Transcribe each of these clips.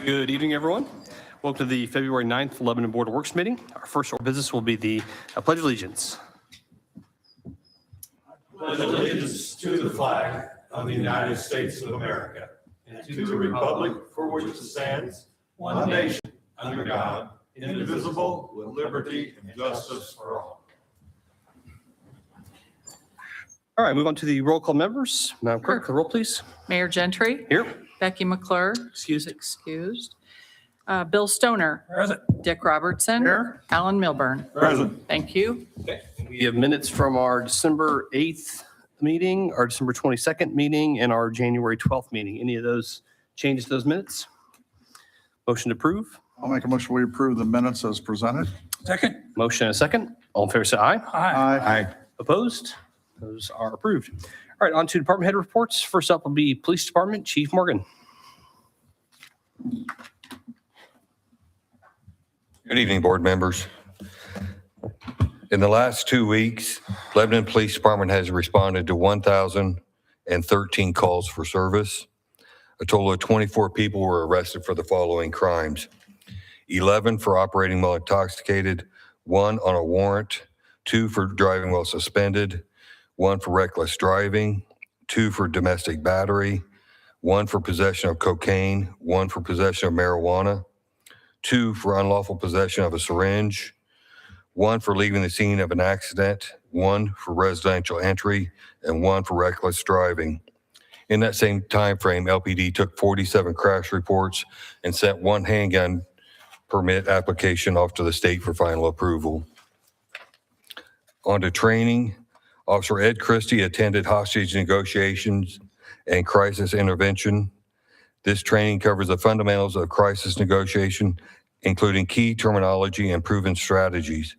Good evening, everyone. Welcome to the February 9th Lebanon Board of Works meeting. Our first order of business will be the Pledge of Allegiance. Pledge allegiance to the flag of the United States of America and to the republic for which it stands, one nation, under God, indivisible, with liberty and justice for all. All right, move on to the roll call members. Madam Clerk, the roll, please. Mayor Gentry. Here. Becky McClure. Excused. Excused. Bill Stoner. Present. Dick Robertson. Here. Alan Milburn. Present. Thank you. Okay. We have minutes from our December 8th meeting, our December 22nd meeting, and our January 12th meeting. Any of those changes to those minutes? Motion to approve. I'll make a motion we approve the minutes as presented. Second. Motion and a second. All in favor, say aye. Aye. Opposed? Those are approved. All right, on to department head reports. First up will be Police Department, Chief Morgan. Good evening, board members. In the last 2 weeks, Lebanon Police Department has responded to 1,013 calls for service. A total of 24 people were arrested for the following crimes: 11 for operating while intoxicated, 1 on a warrant, 2 for driving while suspended, 1 for reckless driving, 2 for domestic battery, 1 for possession of cocaine, 1 for possession of marijuana, 2 for unlawful possession of a syringe, 1 for leaving the scene of an accident, 1 for residential entry, and 1 for reckless driving. In that same time frame, LPD took 47 crash reports and sent 1 handgun permit application off to the state for final approval. On to training. Officer Ed Christie attended hostage negotiations and crisis intervention. This training covers the fundamentals of crisis negotiation, including key terminology and proven strategies.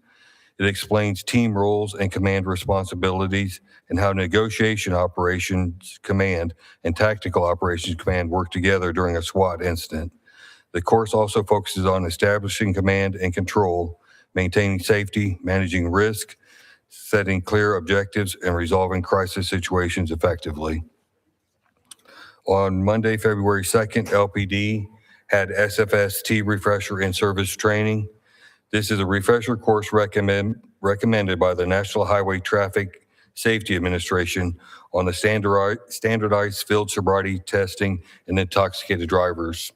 It explains team roles and command responsibilities and how negotiation operations command and tactical operations command work together during a SWAT incident. The course also focuses on establishing command and control, maintaining safety, managing risk, setting clear objectives, and resolving crisis situations effectively. On Monday, February 2nd, LPD had SFST refresher in service training. This is a refresher course recommended by the National Highway Traffic Safety Administration on the standardized field sobriety testing and intoxicated drivers.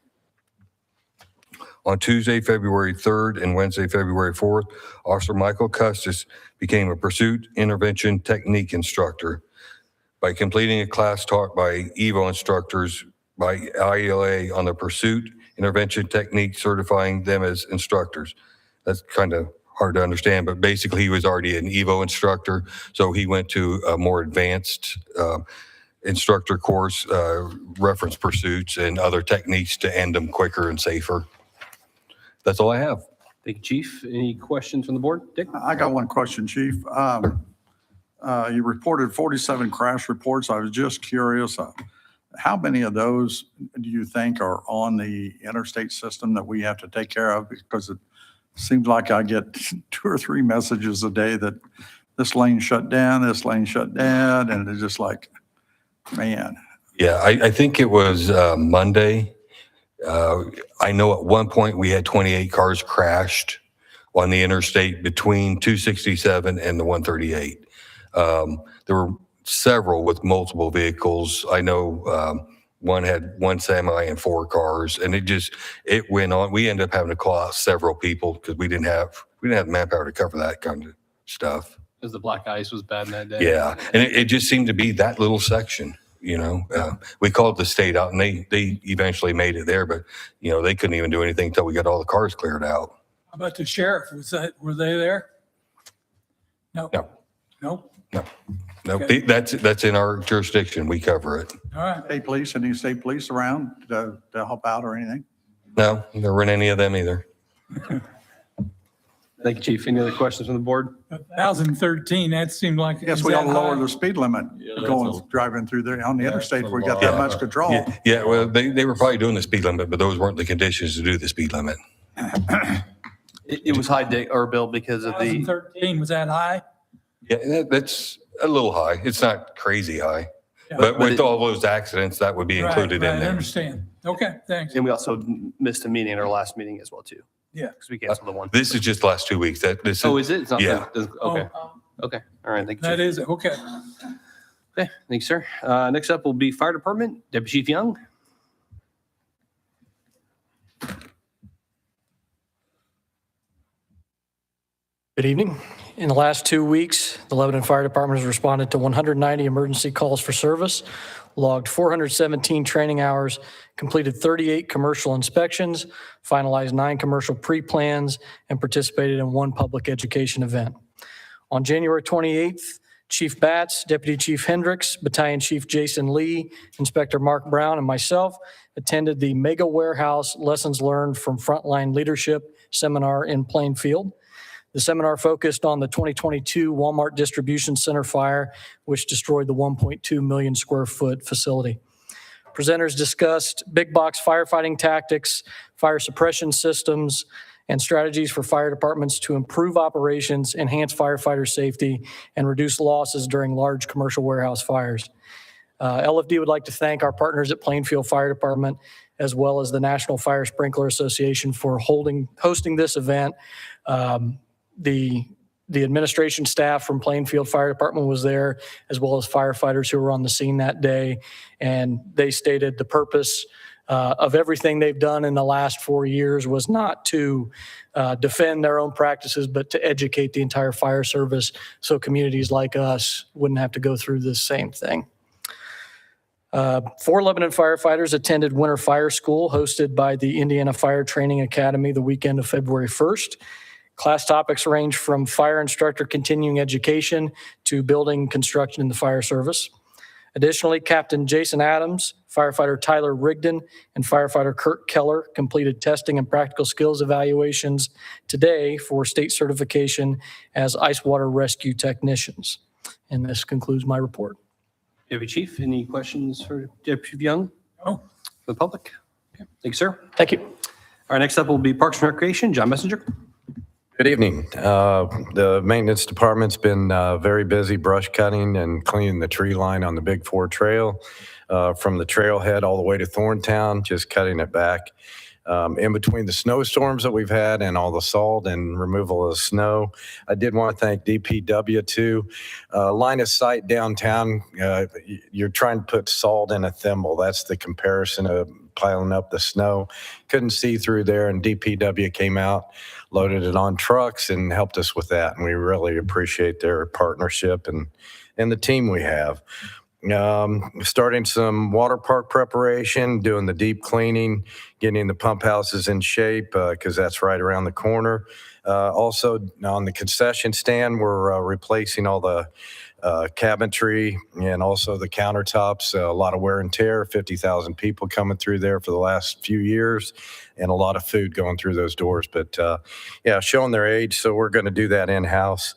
On Tuesday, February 3rd and Wednesday, February 4th, Officer Michael Custis became a pursuit intervention technique instructor by completing a class taught by EVO instructors by ILA on the pursuit intervention technique, certifying them as instructors. That's kind of hard to understand, but basically he was already an EVO instructor, so he went to a more advanced instructor course, reference pursuits and other techniques to end them quicker and safer. That's all I have. Thank you, Chief. Any questions from the board? Dick? I got one question, Chief. You reported 47 crash reports. I was just curious, how many of those do you think are on the interstate system that we have to take care of? Because it seems like I get 2 or 3 messages a day that this lane shut down, this lane shut down, and it's just like, man. Yeah, I think it was Monday. I know at one point we had 28 cars crashed on the interstate between 267 and the 138. There were several with multiple vehicles. I know one had 1 semi and 4 cars, and it went on. We ended up having to call out several people because we didn't have manpower to cover that kind of stuff. Because the black ice was bad in that day. Yeah, and it just seemed to be that little section. You know, we called the state out, and they eventually made it there, but they couldn't even do anything until we got all the cars cleared out. How about the sheriff? Were they there? No. No. No? No, Okay. that's in our jurisdiction. We cover it. All right. State police, any state police around to help out or anything? No, there weren't any of them either. Thank you, Chief. Any other questions from the board? 1,013, that seemed like. Yes, is we ought that to lower high? the speed limit driving through there on the interstate where we got Yeah. that much control. Yeah, well, they were probably doing the speed limit, but those weren't the conditions to do the speed limit. It was high, Dick, or Bill, because of the, 1,013, was that high? Yeah, that's a little high. It's not crazy high. Yeah. But with it- all those accidents, that would be included Right, in I there. understand. Okay, thanks. And we also missed a meeting at our last meeting as well, too. Yeah. Because we canceled the one. This is just the last 2 weeks. This Oh, is, is it? It's not Yeah. Okay. Okay. All right. Thank you, That Chief. is, okay. Okay. Thank you, sir. Next up will be Fire Department, Deputy Chief Young. Good evening. In the last 2 weeks, the Lebanon Fire Department has responded to 190 emergency calls for service, logged 417 training hours, completed 38 commercial inspections, finalized 9 commercial pre-plans, and participated in 1 public education event. On January 28th, Chief Batts, Deputy Chief Hendricks, Battalion Chief Jason Lee, Inspector Mark Brown, and myself attended the Mega Warehouse Lessons Learned from Frontline Leadership seminar in Plainfield. The seminar focused on the 2022 Walmart Distribution Center fire, which destroyed the 1.2 million square foot facility. Presenters discussed big box firefighting tactics, fire suppression systems, and strategies for fire departments to improve operations, enhance firefighter safety, and reduce losses during large commercial warehouse fires. LFD would like to thank our partners at Plainfield Fire Department, as well as the National Fire Sprinkler Association for hosting this event. The administration staff from Plainfield Fire Department was there, as well as firefighters who were on the scene that day. And they stated the purpose of everything they've done in the last 4 years was not to defend their own practices, but to educate the entire fire service so communities like us wouldn't have to go through this same thing. 4 Lebanon firefighters attended Winter Fire School hosted by the Indiana Fire Training Academy the weekend of February 1st. Class topics range from fire instructor continuing education to building construction in the fire service. Additionally, Captain Jason Adams, firefighter Tyler Rigdon, and firefighter Kurt Keller completed testing and practical skills evaluations today for state certification as ice water rescue technicians. And this concludes my report. Deputy Chief, any questions for Deputy Chief Young? Oh. For the public? Okay. Thank you, sir. Thank you. All right, next up will be Parks and Recreation, John Messenger. Good evening. The maintenance department's been very busy brush cutting and cleaning the tree line on the Big Four Trail from the trailhead all the way to Thorntown, just cutting it back. In between the snowstorms that we've had and all the salt and removal of snow, I did want to thank DPW too. Line of sight downtown, you're trying to put salt in a thimble. That's the comparison of piling up the snow. Couldn't see through there, and DPW came out, loaded it on trucks, and helped us with that. And we really appreciate their partnership and the team we have. Starting some water park preparation, doing the deep cleaning, getting the pump houses in shape because that's right around the corner. Also on the concession stand, we're replacing all the cabinetry and also the countertops. A lot of wear and tear, 50,000 people coming through there for the last few years, and a lot of food going through those doors. But yeah, showing their age, so we're going to do that in-house.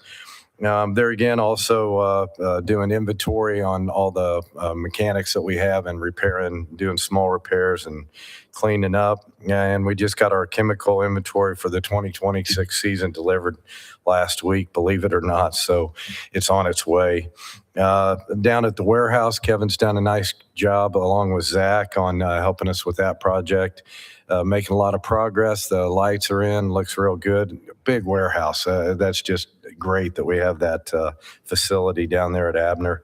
There again, also doing inventory on all the mechanics that we have and repairing, doing small repairs and cleaning up. And we just got our chemical inventory for the 2026 season delivered last week, believe it or not. So it's on its way. Down at the warehouse, Kevin's done a nice job along with Zach on helping us with that project. Making a lot of progress. The lights are in, looks real good. Big warehouse. That's just great that we have that facility down there at Abner.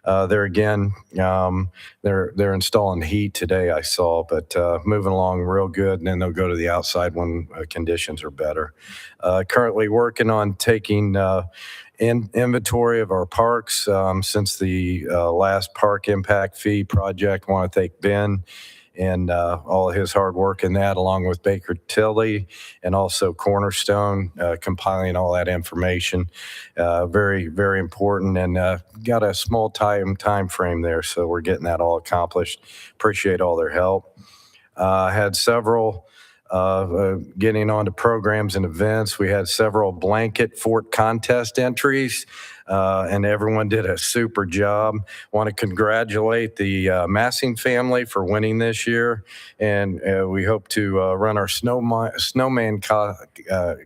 There again, they're installing heat today, I saw, but moving along real good, and then they'll go to the outside when conditions are better. Currently working on taking inventory of our parks since the last park impact fee project. Want to thank Ben and all of his hard work in that, along with Baker Tilly and also Cornerstone, compiling all that information. Very, very important, and got a small time frame there, so we're getting that all accomplished. Appreciate all their help. Had several Getting on to programs and events, we had several blanket fort contest entries, and everyone did a super job. Want to congratulate the Massing family for winning this year, and we hope to run our snowman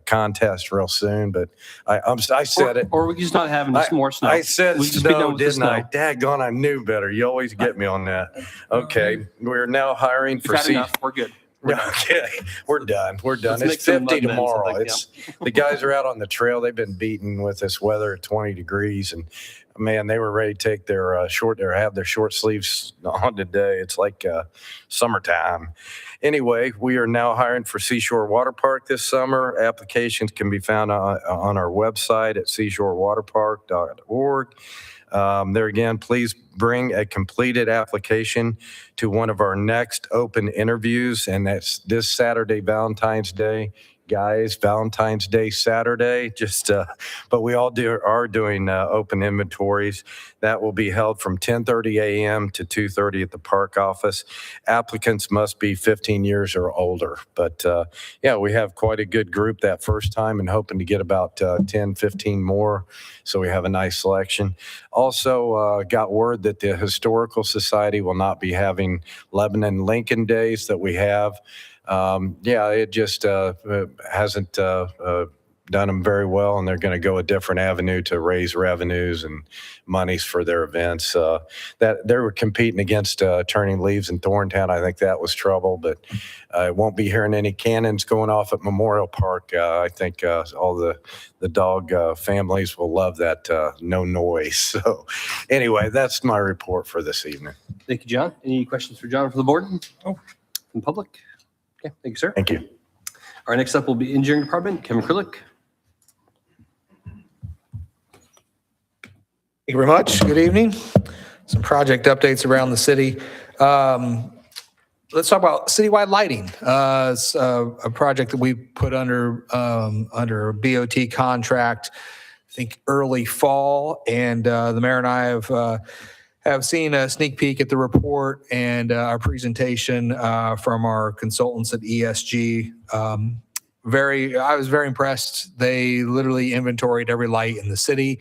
contest real soon. But I said it. Or we could just not have any more snow. I said We could just be done snow, with the didn't I? snow. Daggone, I knew better. You always get me on that. Okay, we're now hiring We've for had enough. We're good. Okay, we're done. We're done. Let's make It's some 50 mud men, tomorrow. something, It's the guys are out on the trail. They've been beaten with this weather at 20 degrees, and man, they were ready to take their have their short sleeves on today. It's like summertime. Anyway, we are now hiring for Seashore Water Park this summer. Applications can be found on our website at seashorewaterpark.org. There again, please bring a completed application to one of our next open interviews, and that's this Saturday, Valentine's Day. Guys, Valentine's Day Saturday, but we all are doing open inventories. That will be held from 10:30 a.m. to 2:30 at the park office. Applicants must be 15 years or older. But yeah, we have quite a good group that first time and hoping to get about 10, 15 more. So we have a nice selection. Also got word that the Historical Society will not be having Lebanon Lincoln Days that we have. Yeah, it just hasn't done them very well, and they're going to go a different avenue to raise revenues and monies for their events. That they were competing against Turning Leaves in Thorntown. I think that was trouble, but I won't be hearing any cannons going off at Memorial Park. I think all the dog families will love that no noise. So anyway, that's my report for this evening. Thank you, John. Any questions for John from the board? Oh, from public? Okay, thank you, sir. Thank you. Our next up will be Engineering Department, Kevin Krulik. Thank you very much. Good evening. Some project updates around the city. Let's talk about citywide lighting. It's a project that we put under a BOT contract, I think early fall, and the mayor and I have seen a sneak peek at the report and our presentation from our consultants at ESG. I was very impressed. They literally inventoried every light in the city,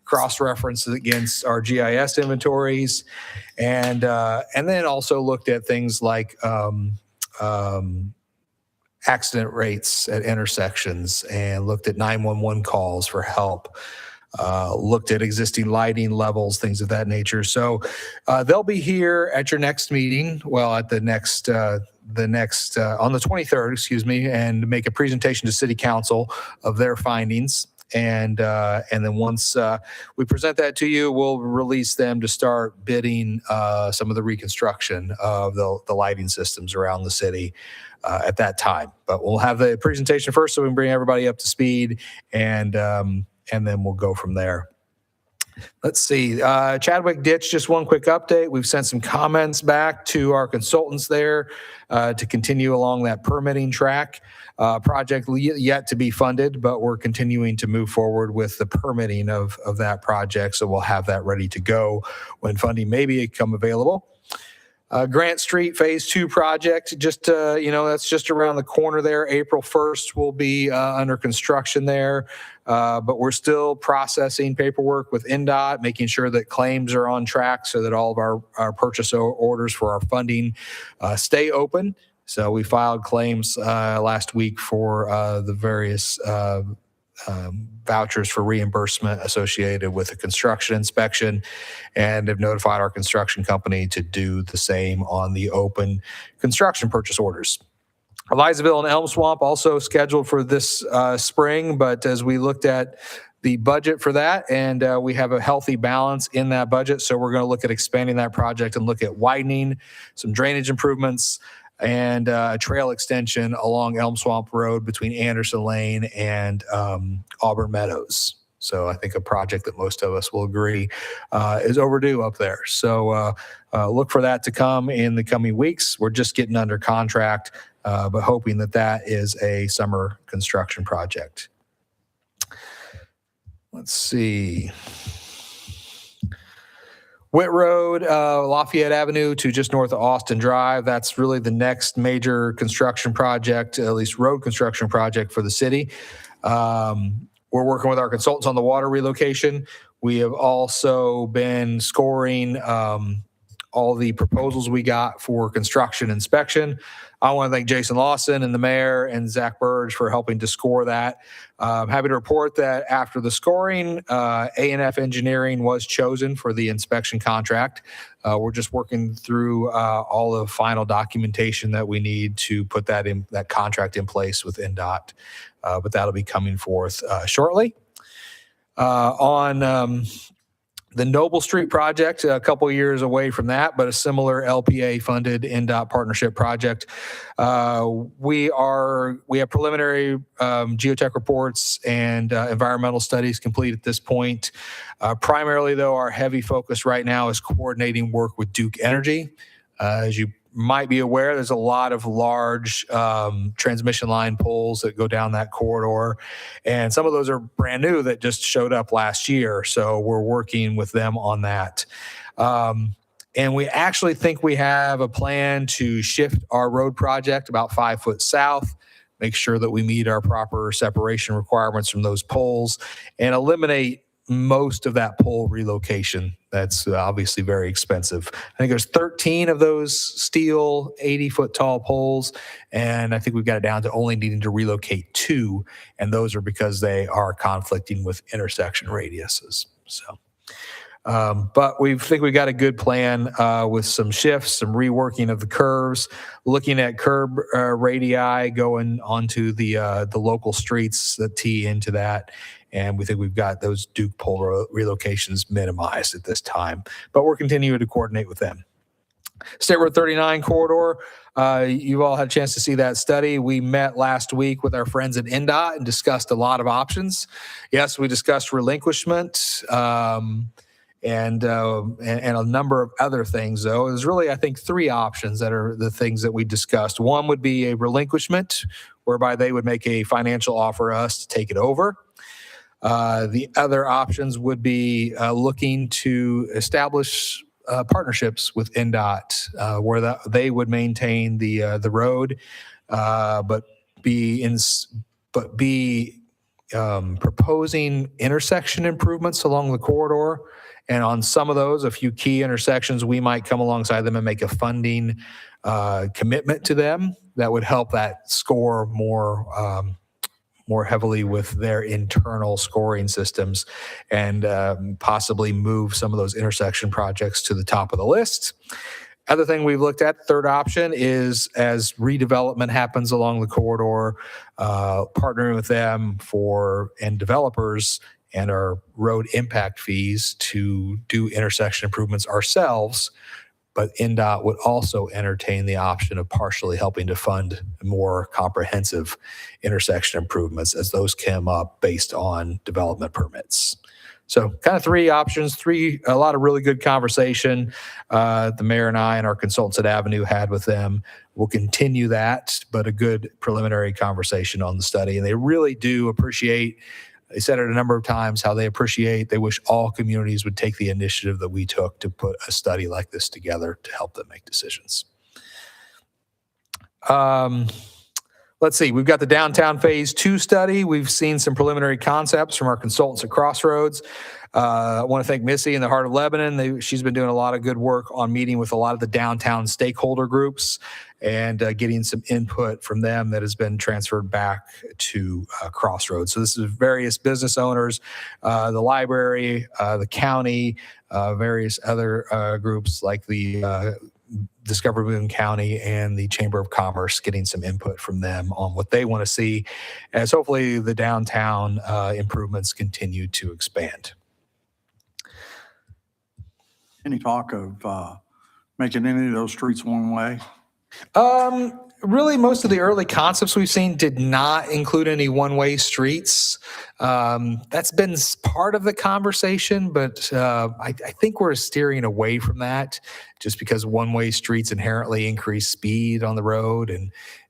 cross-referenced it against our GIS inventories, and then also looked at things like accident rates at intersections and looked at 911 calls for help. Looked at existing lighting levels, things of that nature. So they'll be here at your next meeting. Well, at the next on the 23rd, excuse me, and make a presentation to City Council of their findings. And then once we present that to you, we'll release them to start bidding some of the reconstruction of the lighting systems around the city at that time. But we'll have the presentation first so we can bring everybody up to speed, and then we'll go from there. Let's see. Chadwick Ditch, just one quick update. We've sent some comments back to our consultants there to continue along that permitting track. Project yet to be funded, but we're continuing to move forward with the permitting of that project. So we'll have that ready to go when funding may become available. Grant Street Phase 2 project, just, that's just around the corner there. April 1st will be under construction there. But we're still processing paperwork with NDOT, making sure that claims are on track so that all of our purchase orders for our funding stay open. So we filed claims last week for the various vouchers for reimbursement associated with the construction inspection, and have notified our construction company to do the same on the open construction purchase orders. Elizaville and Elm Swamp also scheduled for this spring, but as we looked at the budget for that, and we have a healthy balance in that budget, so we're going to look at expanding that project and look at widening, some drainage improvements, and a trail extension along Elm Swamp Road between Anderson Lane and Auburn Meadows. So I think a project that most of us will agree is overdue up there. So look for that to come in the coming weeks. We're just getting under contract, but hoping that that is a summer construction project. Let's see. Witt Road, Lafayette Avenue to just north of Austin Drive. That's really the next major construction project, at least road construction project for the city. We're working with our consultants on the water relocation. We have also been scoring all the proposals we got for construction inspection. I want to thank Jason Lawson and the mayor and Zach Burge for helping to score that. Happy to report that after the scoring, A&F Engineering was chosen for the inspection contract. We're just working through all the final documentation that we need to put that contract in place with NDOT, but that'll be coming forth shortly. On the Noble Street project, a couple of years away from that, but a similar LPA-funded NDOT partnership project. We have preliminary geotech reports and environmental studies complete at this point. Primarily, though, our heavy focus right now is coordinating work with Duke Energy. As you might be aware, there's a lot of large transmission line poles that go down that corridor, and some of those are brand new that just showed up last year. So we're working with them on that. And we actually think we have a plan to shift our road project about 5 foot south, make sure that we meet our proper separation requirements from those poles, and eliminate most of that pole relocation. That's obviously very expensive. I think there's 13 of those steel 80-foot tall poles, and I think we've got it down to only needing to relocate 2, and those are because they are conflicting with intersection radiuses. So, but we think we got a good plan with some shifts, some reworking of the curves, looking at curb radii going onto the local streets that tee into that. And we think we've got those Duke pole relocations minimized at this time, but we're continuing to coordinate with them. State Road 39 corridor, you've all had a chance to see that study. We met last week with our friends at NDOT and discussed a lot of options. Yes, we discussed relinquishment and a number of other things, though. There's really, I think, 3 options that are the things that we discussed. One would be a relinquishment, whereby they would make a financial offer to us to take it over. The other options would be looking to establish partnerships with NDOT, where they would maintain the road, but be proposing intersection improvements along the corridor. And on some of those, a few key intersections, we might come alongside them and make a funding commitment to them that would help that score more heavily with their internal scoring systems, and possibly move some of those intersection projects to the top of the list. Other thing we've looked at, third option, is as redevelopment happens along the corridor, partnering with them and developers and our road impact fees to do intersection improvements ourselves. But NDOT would also entertain the option of partially helping to fund more comprehensive intersection improvements as those come up based on development permits. So kind of 3 options, a lot of really good conversation the mayor and I and our consultants at Avenue had with them. We'll continue that, but a good preliminary conversation on the study. And they really do appreciate, they said it a number of times, how they wish all communities would take the initiative that we took to put a study like this together to help them make decisions. Let's see, we've got the downtown phase 2 study. We've seen some preliminary concepts from our consultants at Crossroads. I want to thank Missy in the Heart of Lebanon. She's been doing a lot of good work on meeting with a lot of the downtown stakeholder groups and getting some input from them that has been transferred back to Crossroads. So this is various business owners, the library, the county, various other groups like the Discover Boone County and the Chamber of Commerce, getting some input from them on what they want to see as hopefully the downtown improvements continue to expand. Any talk of making any of those streets one way? Really, most of the early concepts we've seen did not include any one-way streets. That's been part of the conversation, but I think we're steering away from that just because one-way streets inherently increase speed on the road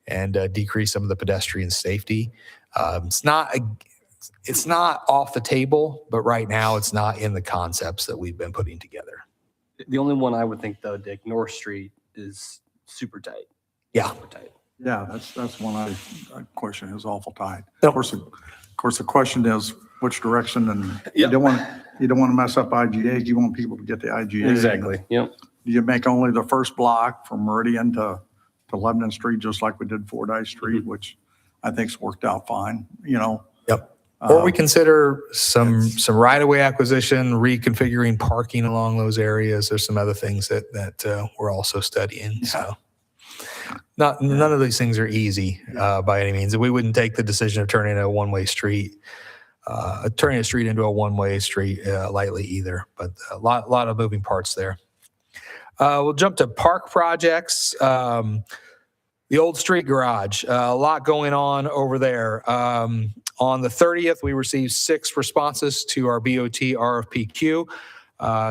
and decrease some of the pedestrian safety. It's not off the table, but right now it's not in the concepts that we've been putting together. The only one I would think though, Dick, North Street is super tight. Yeah. Super tight. Yeah, that's one I question is awful tight. Yep. Of course, the question is which direction, and you Yep. don't want to mess up IGA. You want people to get the IGA. Exactly. Yep. Do you make only the first block from Meridian to Lebanon Street, just like we did Fordyce Street, which I think's worked out fine, you know? Yep. Or we Um, consider some right-of-way acquisition, reconfiguring parking along those areas. There's some other things that we're also studying. So none of these things are easy by any means. We wouldn't take the decision of turning a one-way street, turning a street into a one-way street lightly either. But a lot of moving parts there. We'll jump to park projects. The old street garage, a lot going on over there. On the 30th, we received 6 responses to our BOT RFPQ,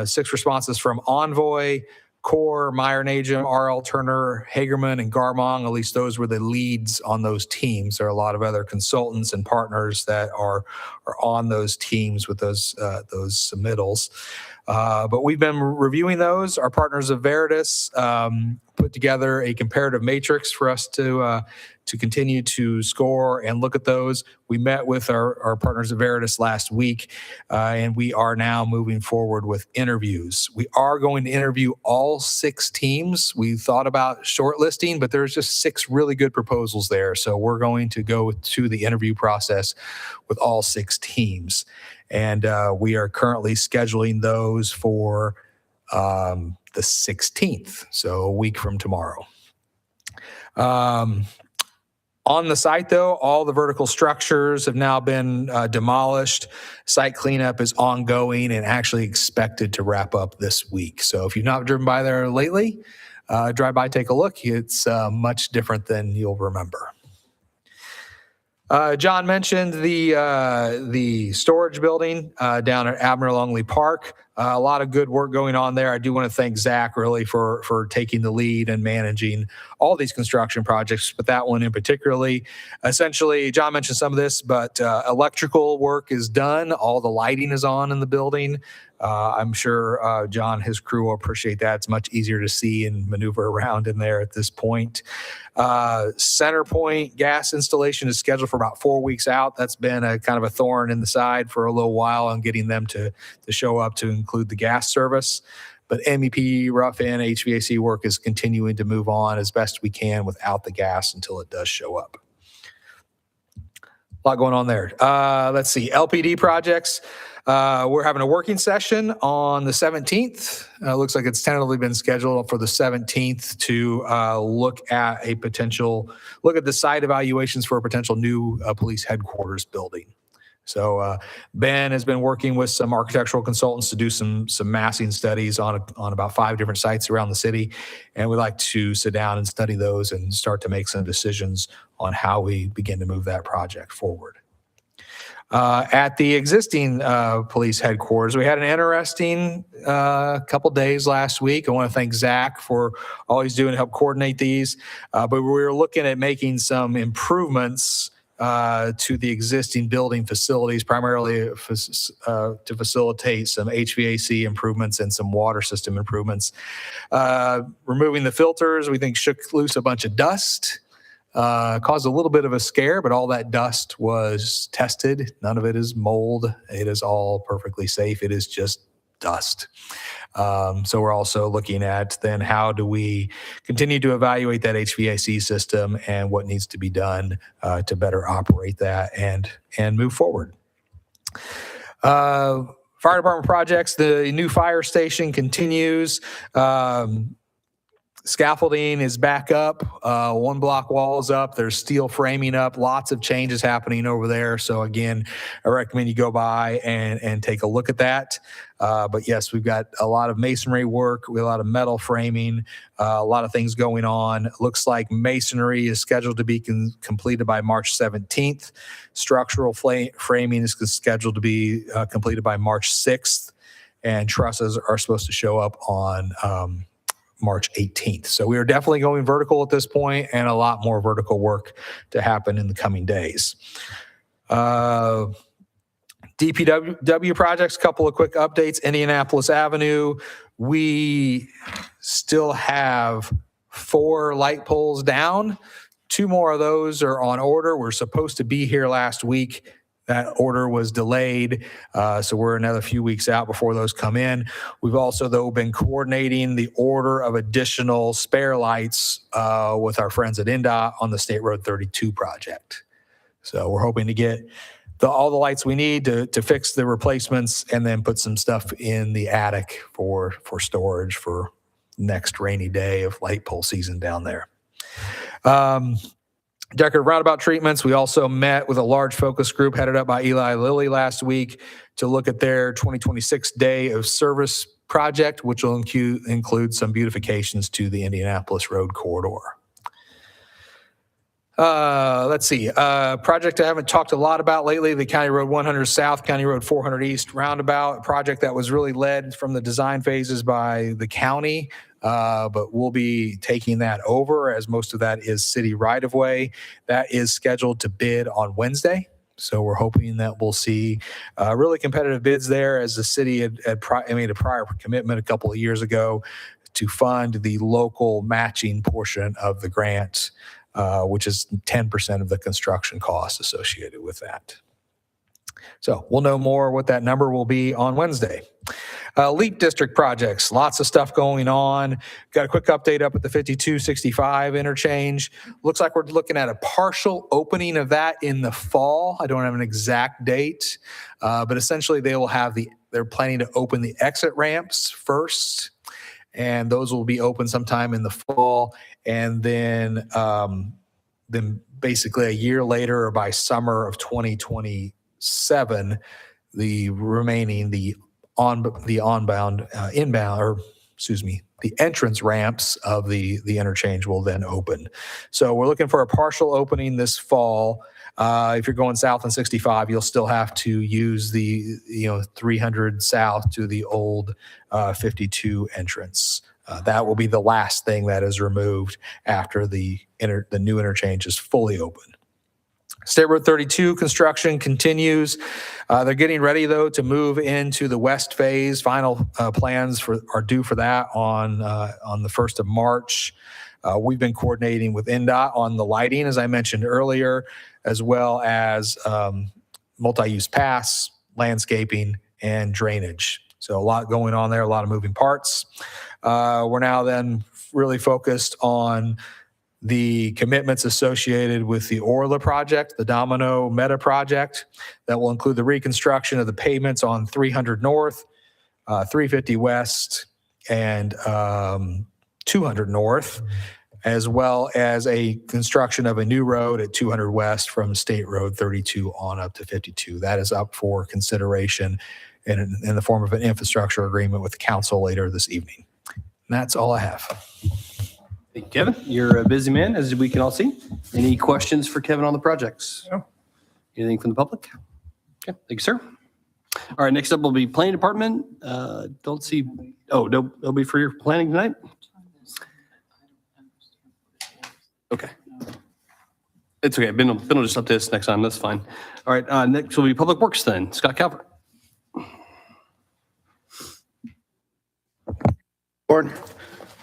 6 responses from Envoy, Core, Meyer Najum, RL Turner, Hagerman, and Garmong. At least those were the leads on those teams. There are a lot of other consultants and partners that are on those teams with those submittals. But we've been reviewing those. Our partners of Veritas put together a comparative matrix for us to continue to score and look at those. We met with our partners of Veritas last week, and we are now moving forward with interviews. We are going to interview all 6 teams. We thought about shortlisting, but there's just 6 really good proposals there. So we're going to go to the interview process with all 6 teams. And we are currently scheduling those for the 16th, so a week from tomorrow. On the site, though, all the vertical structures have now been demolished. Site cleanup is ongoing and actually expected to wrap up this week. So if you've not driven by there lately, drive by, take a look. It's much different than you'll remember. John mentioned the storage building down at Admiral Longley Park. A lot of good work going on there. I do want to thank Zach really for taking the lead and managing all these construction projects, but that one in particularly. Essentially, John mentioned some of this, but electrical work is done. All the lighting is on in the building. I'm sure John and his crew will appreciate that. It's much easier to see and maneuver around in there at this point. Center point gas installation is scheduled for about 4 weeks out. That's been a kind of a thorn in the side for a little while on getting them to show up to include the gas service. But MEP, rough-in HVAC work is continuing to move on as best we can without the gas until it does show up. A lot going on there. Let's see, LPD projects. We're having a working session on the 17th. Looks like it's tentatively been scheduled for the 17th to look at the site evaluations for a potential new police headquarters building. So Ben has been working with some architectural consultants to do some massing studies on about 5 different sites around the city. And we'd like to sit down and study those and start to make some decisions on how we begin to move that project forward. At the existing police headquarters, we had an interesting couple days last week. I want to thank Zach for all he's doing to help coordinate these. But we were looking at making some improvements to the existing building facilities, primarily to facilitate some HVAC improvements and some water system improvements. Removing the filters, we think shook loose a bunch of dust. Caused a little bit of a scare, but all that dust was tested. None of it is mold. It is all perfectly safe. It is just dust. So we're also looking at then how do we continue to evaluate that HVAC system and what needs to be done to better operate that and move forward. Fire department projects, the new fire station continues. Scaffolding is back up. 1 block wall is up. There's steel framing up. Lots of changes happening over there. So again, I recommend you go by and take a look at that. But yes, we've got a lot of masonry work. We have a lot of metal framing, a lot of things going on. It looks like masonry is scheduled to be completed by March 17th. Structural framing is scheduled to be completed by March 6th. And trusses are supposed to show up on March 18th. So we are definitely going vertical at this point and a lot more vertical work to happen in the coming days. DPW projects, couple of quick updates. Indianapolis Avenue, we still have 4 light poles down. 2 more of those are on order. We're supposed to be here last week. That order was delayed, so we're another few weeks out before those come in. We've also, though, been coordinating the order of additional spare lights with our friends at INDOT on the State Road 32 project. So we're hoping to get all the lights we need to fix the replacements and then put some stuff in the attic for storage for next rainy day of light pole season down there. Decorative roundabout treatments. We also met with a large focus group headed up by Eli Lilly last week to look at their 2026 Day of Service project, which will include some beautifications to the Indianapolis Road corridor. Let's see. Project I haven't talked a lot about lately, the County Road 100 South, County Road 400 East roundabout, a project that was really led from the design phases by the county. But we'll be taking that over as most of that is city right-of-way. That is scheduled to bid on Wednesday. So we're hoping that we'll see really competitive bids there, as the city had made a prior commitment a couple of years ago to fund the local matching portion of the grant, which is 10% of the construction costs associated with that. So we'll know more what that number will be on Wednesday. LEAP district projects, lots of stuff going on. Got a quick update up at the 5265 interchange. Looks like we're looking at a partial opening of that in the fall. I don't have an exact date, but essentially they're planning to open the exit ramps first, and those will be open sometime in the fall. And then basically a year later, or by summer of 2027, the entrance ramps of the interchange will then open. So we're looking for a partial opening this fall. If you're going south on 65, you'll still have to use the 300 south to the old 52 entrance. That will be the last thing that is removed after the new interchange is fully open. State Road 32 construction continues. They're getting ready, though, to move into the west phase. Final plans are due for that on the 1st of March. We've been coordinating with INDOT on the lighting, as I mentioned earlier, as well as multi-use paths, landscaping, and drainage. So a lot going on there, a lot of moving parts. We're now then really focused on the commitments associated with the Orla project, the Domino Meta project, that will include the reconstruction of the pavements on 300 North, 350 West, and 200 North, as well as a construction of a new road at 200 West from State Road 32 on up to 52. That is up for consideration in the form of an infrastructure agreement with the council later this evening. And that's all I have. Hey, Kevin, you're a busy man, as we can all see. Any questions for Kevin on the projects? No. Anything from the public? Okay, thank you, sir. All right, next up will be Planning Department. Don't see, they'll be for your planning tonight? Okay. It's okay, Ben will just up this next time, that's fine. All right, next will be Public Works then, Scott Calvert. Board,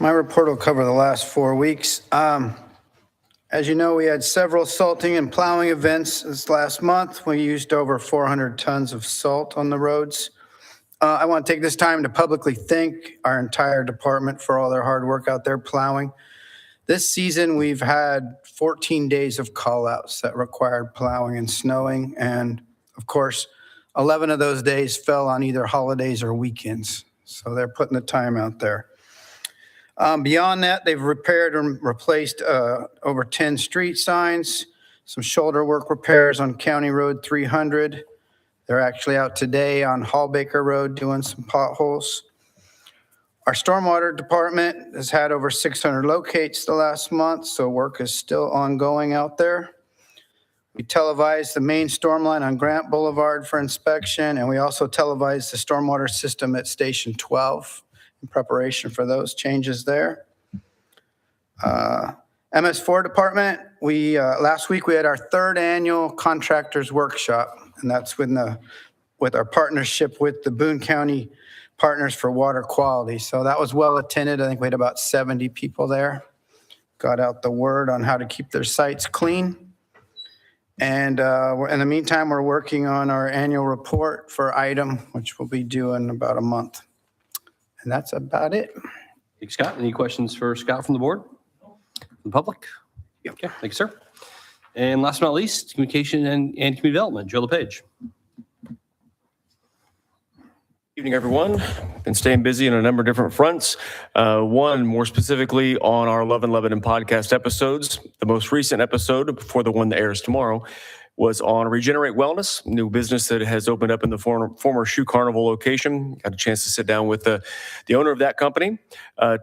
my report will cover the last 4 weeks. As you know, we had several salting and plowing events this last month. We used over 400 tons of salt on the roads. I want to take this time to publicly thank our entire department for all their hard work out there plowing. This season, we've had 14 days of call-outs that required plowing and snowing. And of course, 11 of those days fell on either holidays or weekends. So they're putting the time out there. Beyond that, they've repaired and replaced over 10 street signs, some shoulder work repairs on County Road 300. They're actually out today on Hallbaker Road doing some potholes. Our stormwater department has had over 600 locates the last month, so work is still ongoing out there. We televised the main storm line on Grant Boulevard for inspection, and we also televised the stormwater system at Station 12 in preparation for those changes there. MS4 department, last week we had our 3rd annual contractors workshop, and that's when the with our partnership with the Boone County Partners for Water Quality. So that was well attended. I think we had about 70 people there. Got out the word on how to keep their sites clean. And in the meantime, we're working on our annual report for item, which we'll be due in about a month. And that's about it. Thank you, Scott. Any questions for Scott from the board? From the public? Okay, thank you, sir. And last but not least, communication and community development, Joe LePage. Evening, everyone. Been staying busy on a number of different fronts. One more specifically on our Love and Lebanon podcast episodes. The most recent episode, before the one that airs tomorrow, was on Regenerate Wellness, new business that has opened up in the former Shoe Carnival location. Got a chance to sit down with the owner of that company.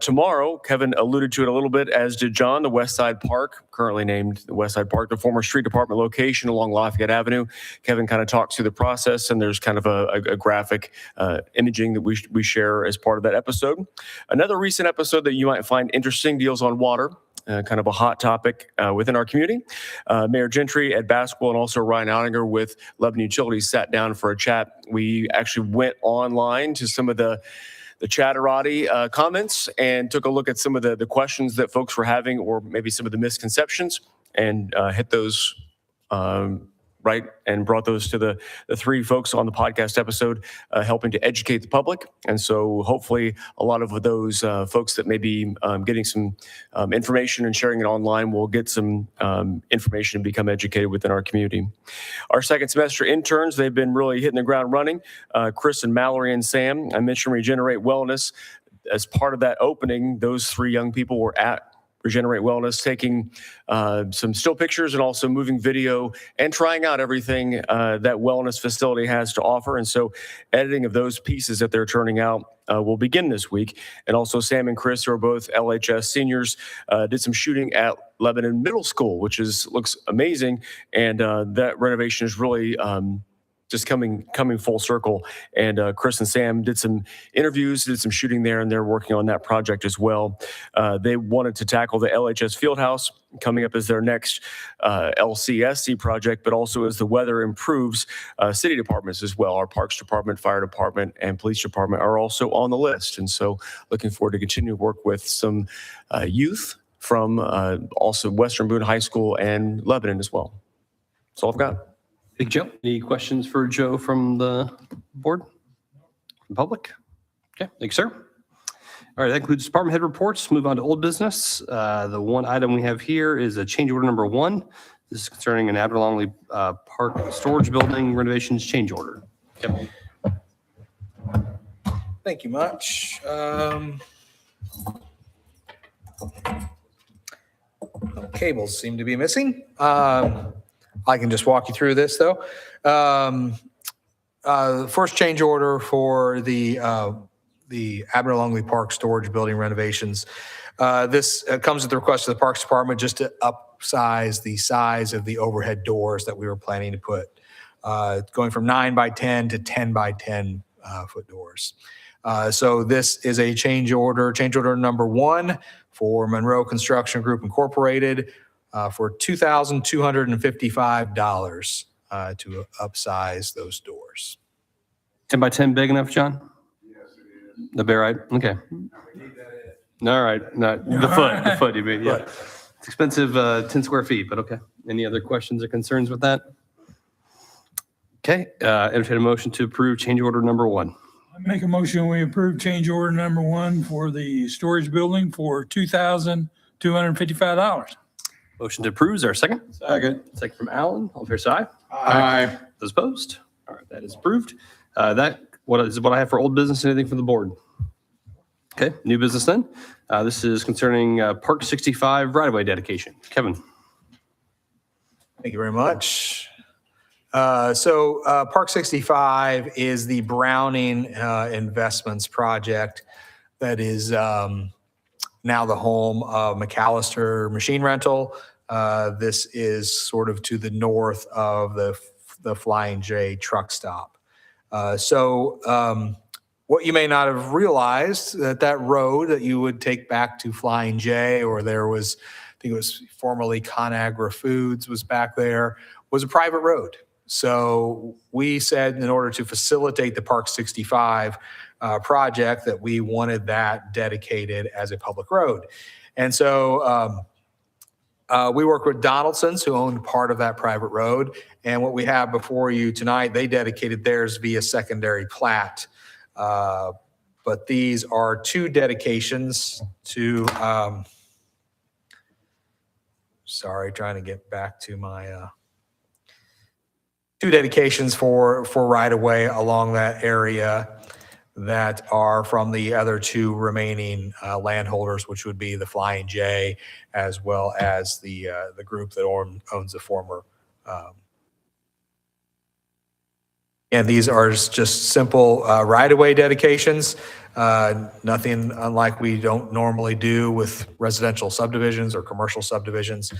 Tomorrow, Kevin alluded to it a little bit, as did John, the West Side Park, currently named the West Side Park, the former street department location along Lafayette Avenue. Kevin kind of talks through the process, and there's kind of a graphic imaging that we share as part of that episode. Another recent episode that you might find interesting deals on water. Kind of a hot topic within our community. Mayor Gentry, Ed Basketball, and also Ryan Oudinger with Lebanon Utilities sat down for a chat. We actually went online to some of the chatterati comments and took a look at some of the questions that folks were having, or maybe some of the misconceptions, and hit those right, and brought those to the three folks on the podcast episode, helping to educate the public. And so hopefully a lot of those folks that may be getting some information and sharing it online will get some information and become educated within our community. Our second semester interns, they've been really hitting the ground running. Chris and Mallory and Sam, I mentioned Regenerate Wellness. As part of that opening, those three young people were at Regenerate Wellness, taking some still pictures and also moving video and trying out everything that wellness facility has to offer. And so editing of those pieces that they're turning out will begin this week. And also Sam and Chris, who are both LHS seniors, did some shooting at Lebanon Middle School, which looks amazing. And that renovation is really just coming full circle. And Chris and Sam did some interviews, did some shooting there, and they're working on that project as well. They wanted to tackle the LHS Fieldhouse coming up as their next LCSC project, but also as the weather improves, city departments as well. Our Parks Department, Fire Department, and Police Department are also on the list. And so looking forward to continue to work with some youth from also Western Boone High School and Lebanon as well. That's all I've got. Thank you, Joe. Any questions for Joe from the board? From public? Okay, thank you, sir. All right, that concludes department head reports. Move on to old business. The one item we have here is a change order number 1. This is concerning an Aberlongley Park storage building renovations change order. Kevin. Thank you much. Cables seem to be missing. I can just walk you through this, though. The first change order for the Aberlongley Park storage building renovations. This comes at the request of the Parks Department just to upsize the size of the overhead doors that we were planning to put, going from 9 by 10 to 10 by 10 foot doors. So this is a change order number 1 for Monroe Construction Group Incorporated, for $2,255 to upsize those doors. 10 by 10 big enough, John? Yes, it is. The bear, right? Okay. All right. No, the foot, you mean, yeah. It's expensive, 10 square feet, but okay. Any other questions or concerns with that? Okay, entertain a motion to approve change order number 1. I make a motion, we approve change order number 1 for the storage building for $2,255. Motion to approve, is there a second? Second. Second from Alan, all fair side? Aye. Those opposed? All right, that is approved. What I have for old business, anything from the board? Okay, new business then. This is concerning Park 65 right-of-way dedication. Kevin. Thank you very much. So Park 65 is the Browning Investments project that is now the home of McAllister Machine Rental. This is sort of to the north of the Flying J truck stop. What you may not have realized, that road that you would take back to Flying J, or there was, I think it was formerly ConAgra Foods was back there, was a private road. So we said in order to facilitate the Park 65 project that we wanted that dedicated as a public road. And so we worked with Donaldson's, who owned part of that private road. And what we have before you tonight, they dedicated theirs via secondary plat. But these are two dedications to, sorry, trying to get back to my, two dedications for right-of-way along that area that are from the other two remaining landholders, which would be the Flying J, as well as the group that owns the former. And these are just simple right-of-way dedications, nothing unlike we don't normally do with residential subdivisions or commercial subdivisions.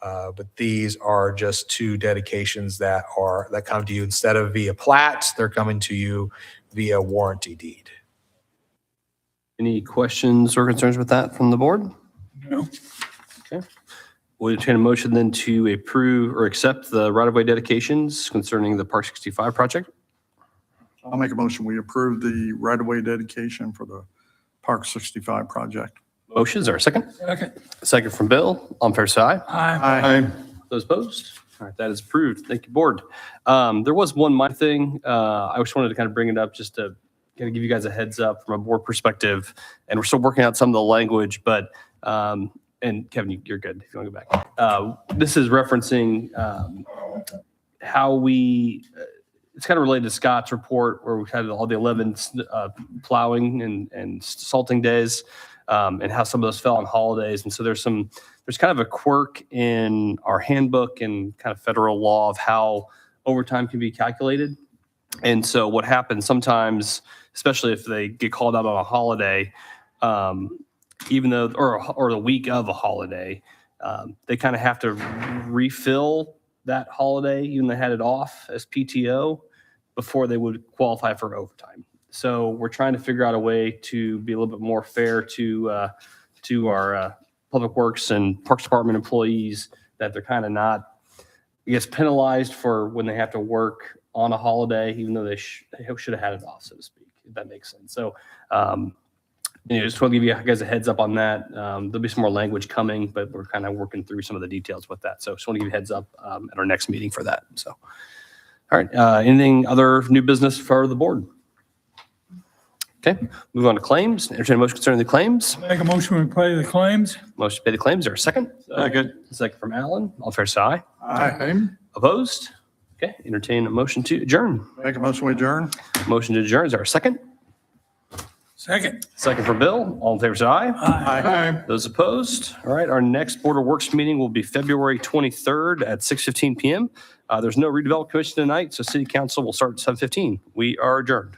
But these are just two dedications that come to you instead of via plat, they're coming to you via warranty deed. Any questions or concerns with that from the board? No. Okay. We'll entertain a motion then to approve or accept the right-of-way dedications concerning the Park 65 project. I'll make a motion. We approve the right-of-way dedication for the Park 65 project. Motions are a second. Second. Second from Bill. All in favor, say aye. Aye. Those opposed? All right, that is approved. Thank you, board. There was one minor thing. I just wanted to kind of bring it up just to kind of give you guys a heads up from a board perspective. And we're still working out some of the language, but, and Kevin, you're good if you want to go back. This is referencing how we, it's kind of related to Scott's report where we had all the 11 plowing and salting days. And how some of those fell on holidays. And so there's kind of a quirk in our handbook and kind of federal law of how overtime can be calculated. And so what happens sometimes, especially if they get called out on a holiday, even though, or the week of a holiday, they kind of have to refill that holiday, even though they had it off as PTO before they would qualify for overtime. So we're trying to figure out a way to be a little bit more fair to our Public Works and Parks Department employees, that they're kind of not, I guess, penalized for when they have to work on a holiday, even though they should have had it off, so to speak, if that makes sense. So, just want to give you guys a heads up on that. There'll be some more language coming, but we're kind of working through some of the details with that. So just want to give you a heads up at our next meeting for that. So, all right, anything other new business for the board? Okay, move on to claims. Entertain a motion concerning the claims. Make a motion to pay the claims. Motion to pay the claims. Is there a second? Second. Second from Alan. All fair side. Aye. Opposed? Okay, entertain a motion to adjourn. Make a motion we adjourn. Motion to adjourn. Is there a second? Second. Second for Bill. All in favor, say aye. Aye. Those opposed? All right, our next Board of Works meeting will be February 23rd at 6:15 PM. There's no redevelopment commission tonight, so City Council will start at 7:15. We are adjourned.